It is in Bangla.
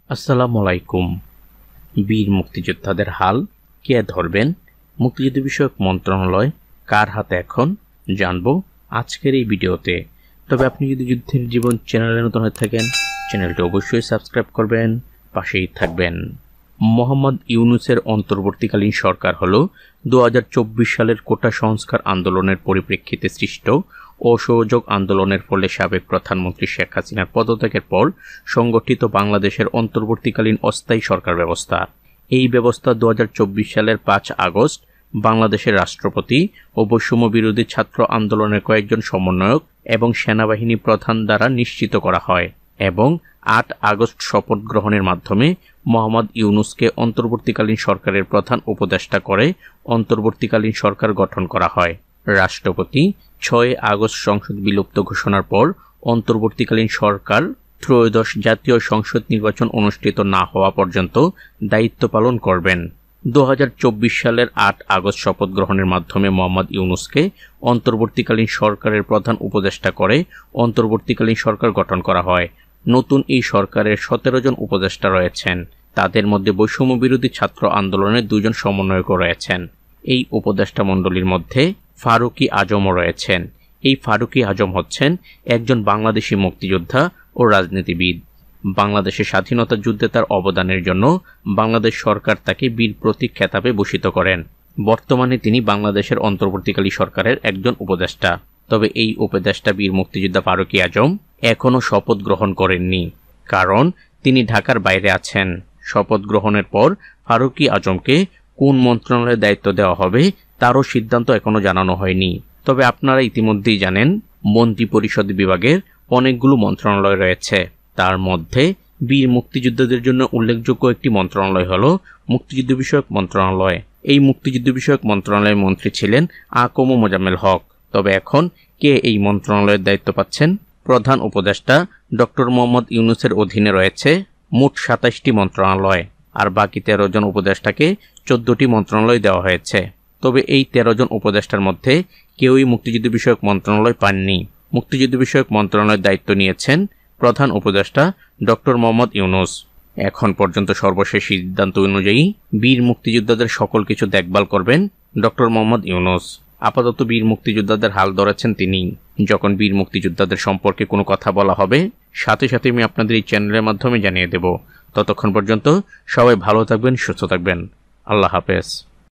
আসসালামু আলাইকুম। বীর মুক্তিযোদ্ধাদের হাল কে ধরবেন? মুক্তিযুদ্ধ বিষয়ক মন্ত্রণালয় কার হাতে এখন জানবো আজকের এই ভিডিওতে। তবে আপনি যদি যুদ্ধের জীবন চ্যানেলে নতুন হয়ে থাকেন, চ্যানেলটি অবশ্যই সাবস্ক্রাইব করবেন, পাশেই থাকবেন। মোহাম্মদ ইউনূসের অন্তর্বর্তীকালীন সরকার হল 2024 সালের কোটা সংস্কার আন্দোলনের পরিপ্রেক্ষিতে সৃষ্ট অসহযোগ আন্দোলনের ফলে সাবেক প্রধানমন্ত্রী শেখ হাসিনার পদত্যাগের পর সংগঠিত বাংলাদেশের অন্তর্বর্তীকালীন অস্থায়ী সরকার ব্যবস্থা। এই ব্যবস্থা 2024 সালের 5 আগস্ট বাংলাদেশের রাষ্ট্রপতি ও বৈষম্য বিরোধী ছাত্র আন্দোলনের কয়েকজন সমন্বয়ক এবং সেনাবাহিনী প্রধান দ্বারা নিশ্চিত করা হয় এবং 8 আগস্ট শপথ গ্রহণের মাধ্যমে মোহাম্মদ ইউনূসকে অন্তর্বর্তীকালীন সরকারের প্রধান উপদেষ্টা করে অন্তর্বর্তীকালীন সরকার গঠন করা হয়। রাষ্ট্রপতি 6 আগস্ট সংসদ বিলুপ্ত ঘোষণার পর অন্তর্বর্তীকালীন সরকার ত্রয়োদশ জাতীয় সংসদ নির্বাচন অনুষ্ঠিত না হওয়া পর্যন্ত দায়িত্ব পালন করবেন। 2024 সালের 8 আগস্ট শপথ গ্রহণের মাধ্যমে মোহাম্মদ ইউনূসকে অন্তর্বর্তীকালীন সরকারের প্রধান উপদেষ্টা করে অন্তর্বর্তীকালীন সরকার গঠন করা হয়। নতুন এই সরকারের 17 জন উপদেষ্টা রয়েছেন। তাদের মধ্যে বৈষম্য বিরোধী ছাত্র আন্দোলনের 2 জন সমন্বয়ক রয়েছেন। এই উপদেষ্টা মণ্ডলীর মধ্যে ফারুকী আজমও রয়েছেন। এই ফারুকী আজম হচ্ছেন একজন বাংলাদেশি মুক্তিযোদ্ধা ও রাজনীতিবিদ। বাংলাদেশের স্বাধীনতা যুদ্ধে তার অবদানের জন্য বাংলাদেশ সরকার তাকে বীর প্রতীক খেতাবে ভূষিত করেন। বর্তমানে তিনি বাংলাদেশের অন্তর্বর্তীকালীন সরকারের একজন উপদেষ্টা। তবে এই উপদেষ্টা বীর মুক্তিযোদ্ধা ফারুকী আজম এখনও শপথ গ্রহণ করেননি, কারণ তিনি ঢাকার বাইরে আছেন। শপথ গ্রহণের পর ফারুকী আজমকে কোন মন্ত্রণালয়ের দায়িত্ব দেওয়া হবে তারও সিদ্ধান্ত এখনও জানানো হয়নি। তবে আপনারা ইতিমধ্যেই জানেন, মন্ত্রিপরিষদ বিভাগের অনেকগুলো মন্ত্রণালয় রয়েছে। তার মধ্যে বীর মুক্তিযোদ্ধাদের জন্য উল্লেখযোগ্য একটি মন্ত্রণালয় হল মুক্তিযুদ্ধ বিষয়ক মন্ত্রণালয়। এই মুক্তিযুদ্ধ বিষয়ক মন্ত্রণালয়ের মন্ত্রী ছিলেন আকম মোজাম্মেল হক। তবে এখন কে এই মন্ত্রণালয়ের দায়িত্ব পাচ্ছেন? প্রধান উপদেষ্টা ডক্টর মোহাম্মদ ইউনূসের অধীনে রয়েছে মোট 27টি মন্ত্রণালয়, আর বাকি 13 জন উপদেষ্টাকে 14টি মন্ত্রণালয় দেওয়া হয়েছে। তবে এই 13 জন উপদেষ্টার মধ্যে কেউই মুক্তিযুদ্ধ বিষয়ক মন্ত্রণালয় পাননি। মুক্তিযুদ্ধ বিষয়ক মন্ত্রণালয়ের দায়িত্ব নিয়েছেন প্রধান উপদেষ্টা ডক্টর মোহাম্মদ ইউনূস। এখন পর্যন্ত সর্বশেষ সিদ্ধান্ত অনুযায়ী বীর মুক্তিযোদ্ধাদের সকল কিছু দেখভাল করবেন ডক্টর মোহাম্মদ ইউনূস। আপাতত বীর মুক্তিযোদ্ধাদের হাল ধরেছেন তিনি। যখন বীর মুক্তিযোদ্ধাদের সম্পর্কে কোনো কথা বলা হবে, সাথে সাথে আমি আপনাদের এই চ্যানেলের মাধ্যমে জানিয়ে দেব। ততক্ষণ পর্যন্ত সবাই ভালো থাকবেন, সুস্থ থাকবেন। আল্লাহ হাফেজ।